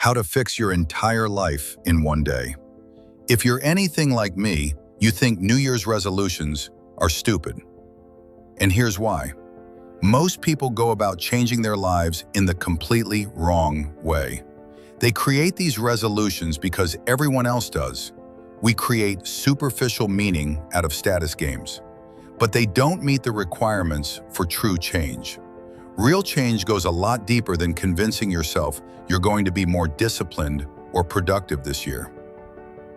How to fix your entire life in one day. If you're anything like me, you think New Year's resolutions are stupid. And here's why. Most people go about changing their lives in the completely wrong way. They create these resolutions because everyone else does. We create superficial meaning out of status games. But they don't meet the requirements for true change. Real change goes a lot deeper than convincing yourself you're going to be more disciplined or productive this year.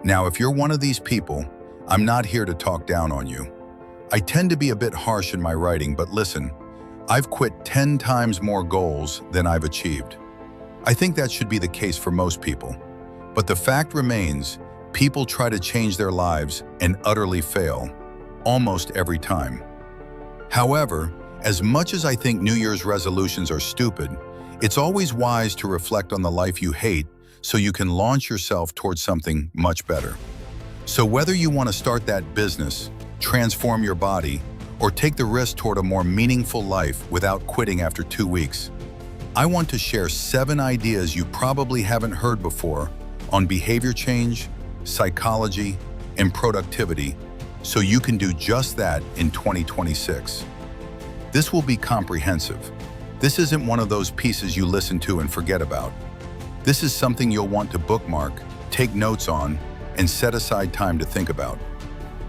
Now, if you're one of these people, I'm not here to talk down on you. I tend to be a bit harsh in my writing, but listen, I've quit 10 times more goals than I've achieved. I think that should be the case for most people. But the fact remains, people try to change their lives and utterly fail, almost every time. However, as much as I think New Year's resolutions are stupid, it's always wise to reflect on the life you hate so you can launch yourself towards something much better. So whether you want to start that business, transform your body, or take the risk toward a more meaningful life without quitting after 2 weeks, I want to share 7 ideas you probably haven't heard before on behavior change, psychology, and productivity so you can do just that in 2026. This will be comprehensive. This isn't one of those pieces you listen to and forget about. This is something you'll want to bookmark, take notes on, and set aside time to think about.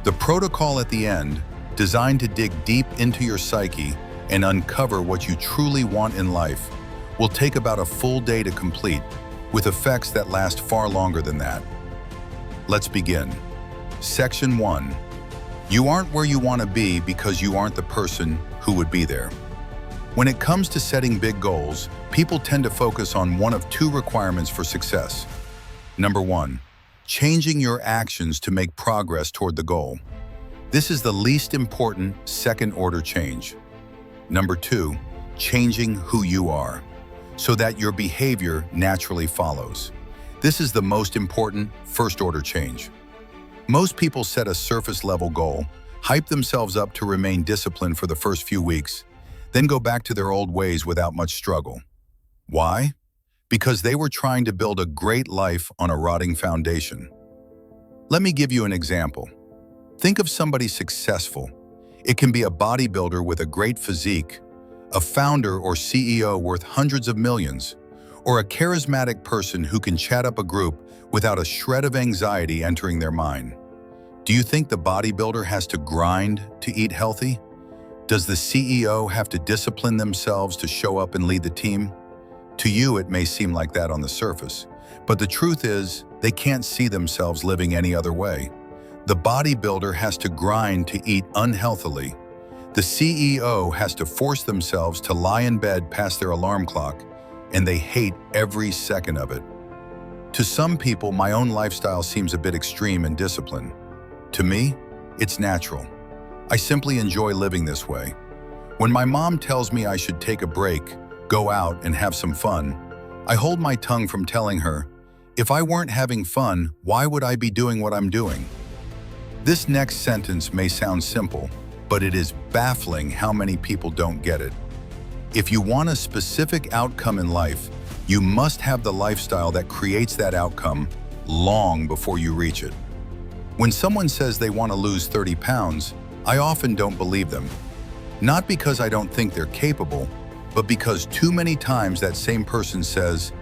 The protocol at the end, designed to dig deep into your psyche and uncover what you truly want in life, will take about a full day to complete, with effects that last far longer than that. Let's begin. Section 1. You aren't where you want to be because you aren't the person who would be there. When it comes to setting big goals, people tend to focus on one of 2 requirements for success. Number 1, changing your actions to make progress toward the goal. This is the least important second-order change. Number 2, changing who you are, so that your behavior naturally follows. This is the most important first-order change. Most people set a surface-level goal, hype themselves up to remain disciplined for the first few weeks, then go back to their old ways without much struggle. Why? Because they were trying to build a great life on a rotting foundation. Let me give you an example. Think of somebody successful. It can be a bodybuilder with a great physique, a founder or CEO worth hundreds of millions, or a charismatic person who can chat up a group without a shred of anxiety entering their mind. Do you think the bodybuilder has to grind to eat healthy? Does the CEO have to discipline themselves to show up and lead the team? To you, it may seem like that on the surface, but the truth is, they can't see themselves living any other way. The bodybuilder has to grind to eat unhealthily. The CEO has to force themselves to lie in bed past their alarm clock, and they hate every second of it. To some people, my own lifestyle seems a bit extreme in discipline. To me, it's natural. I simply enjoy living this way. When my mom tells me I should take a break, go out and have some fun, I hold my tongue from telling her, if I weren't having fun, why would I be doing what I'm doing? This next sentence may sound simple, but it is baffling how many people don't get it. If you want a specific outcome in life, you must have the lifestyle that creates that outcome long before you reach it. When someone says they want to lose 30 pounds, I often don't believe them. Not because I don't think they're capable, but because too many times that same person says,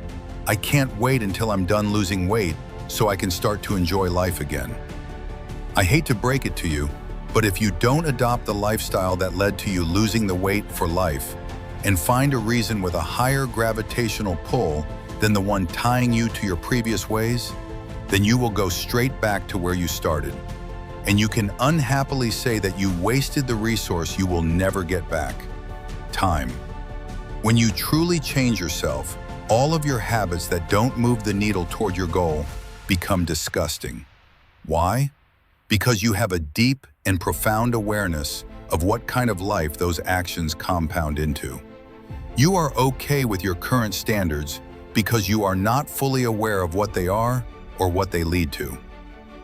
I can't wait until I'm done losing weight so I can start to enjoy life again. I hate to break it to you, but if you don't adopt the lifestyle that led to you losing the weight for life, and find a reason with a higher gravitational pull than the one tying you to your previous ways, then you will go straight back to where you started. And you can unhappily say that you wasted the resource you will never get back: time. When you truly change yourself, all of your habits that don't move the needle toward your goal become disgusting. Why? Because you have a deep and profound awareness of what kind of life those actions compound into. You are okay with your current standards because you are not fully aware of what they are or what they lead to.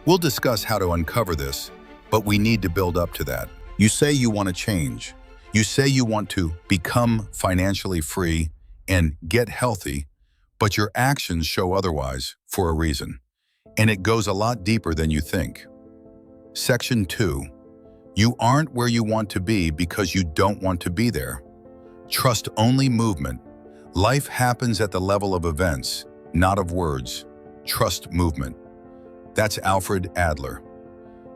We'll discuss how to uncover this, but we need to build up to that. You say you want to change. You say you want to become financially free and get healthy, but your actions show otherwise for a reason, and it goes a lot deeper than you think. Section 2. You aren't where you want to be because you don't want to be there. Trust only movement. Life happens at the level of events, not of words. Trust movement. That's Alfred Adler.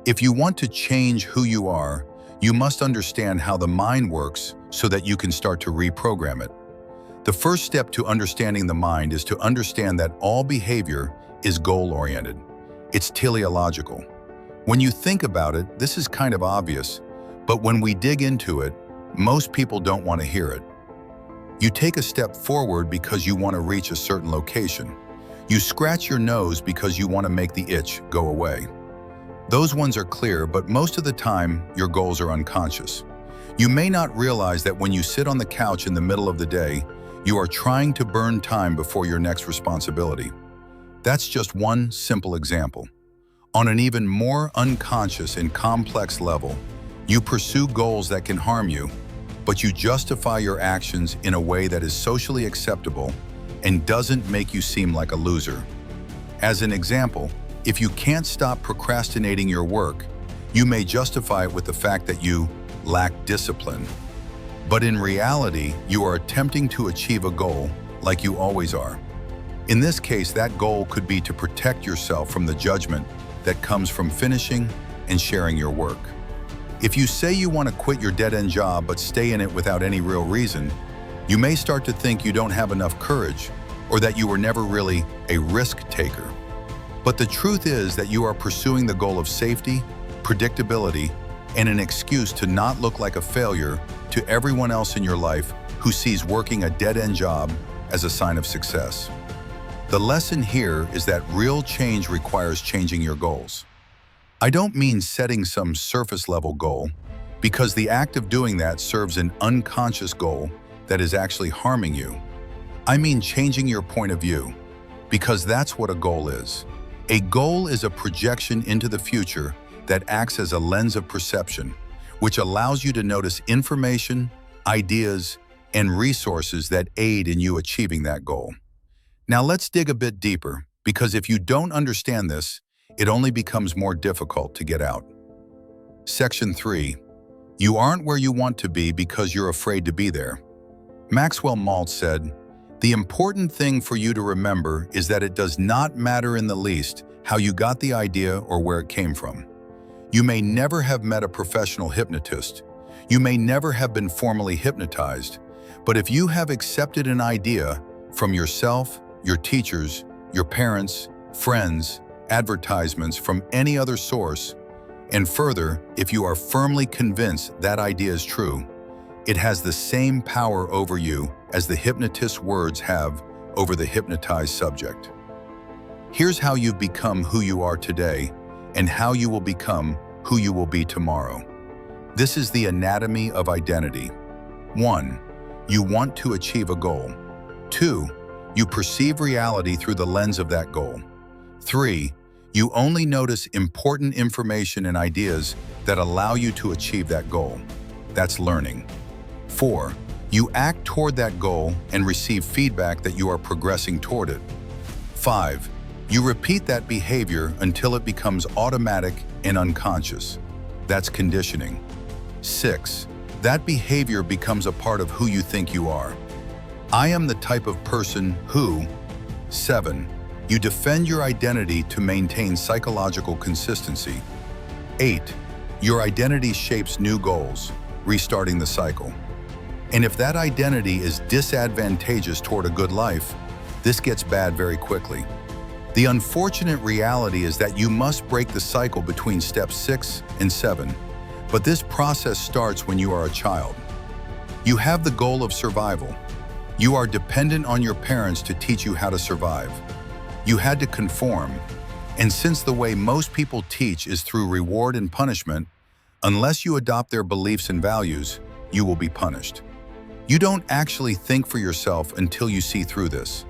If you want to change who you are, you must understand how the mind works so that you can start to reprogram it. The first step to understanding the mind is to understand that all behavior is goal-oriented. It's teleological. When you think about it, this is kind of obvious, but when we dig into it, most people don't want to hear it. You take a step forward because you want to reach a certain location. You scratch your nose because you want to make the itch go away. Those ones are clear, but most of the time, your goals are unconscious. You may not realize that when you sit on the couch in the middle of the day, you are trying to burn time before your next responsibility. That's just one simple example. On an even more unconscious and complex level, you pursue goals that can harm you, but you justify your actions in a way that is socially acceptable and doesn't make you seem like a loser. As an example, if you can't stop procrastinating your work, you may justify it with the fact that you lack discipline. But in reality, you are attempting to achieve a goal like you always are. In this case, that goal could be to protect yourself from the judgment that comes from finishing and sharing your work. If you say you want to quit your dead-end job but stay in it without any real reason, you may start to think you don't have enough courage or that you were never really a risk taker. But the truth is that you are pursuing the goal of safety, predictability, and an excuse to not look like a failure to everyone else in your life who sees working a dead-end job as a sign of success. The lesson here is that real change requires changing your goals. I don't mean setting some surface-level goal, because the act of doing that serves an unconscious goal that is actually harming you. I mean changing your point of view, because that's what a goal is. A goal is a projection into the future that acts as a lens of perception, which allows you to notice information, ideas, and resources that aid in you achieving that goal. Now let's dig a bit deeper, because if you don't understand this, it only becomes more difficult to get out. Section 3. You aren't where you want to be because you're afraid to be there. Maxwell Maltz said, "The important thing for you to remember is that it does not matter in the least how you got the idea or where it came from. You may never have met a professional hypnotist. You may never have been formally hypnotized. But if you have accepted an idea from yourself, your teachers, your parents, friends, advertisements from any other source, and further, if you are firmly convinced that idea is true, it has the same power over you as the hypnotist's words have over the hypnotized subject." Here's how you've become who you are today and how you will become who you will be tomorrow. This is the anatomy of identity. 1. You want to achieve a goal. 2. You perceive reality through the lens of that goal. 3. You only notice important information and ideas that allow you to achieve that goal. That's learning. 4. You act toward that goal and receive feedback that you are progressing toward it. 5. You repeat that behavior until it becomes automatic and unconscious. That's conditioning. 6. That behavior becomes a part of who you think you are. I am the type of person who. 7. You defend your identity to maintain psychological consistency. 8. Your identity shapes new goals, restarting the cycle. And if that identity is disadvantageous toward a good life, this gets bad very quickly. The unfortunate reality is that you must break the cycle between steps 6 and 7, but this process starts when you are a child. You have the goal of survival. You are dependent on your parents to teach you how to survive. You had to conform, and since the way most people teach is through reward and punishment, unless you adopt their beliefs and values, you will be punished. You don't actually think for yourself until you see through this.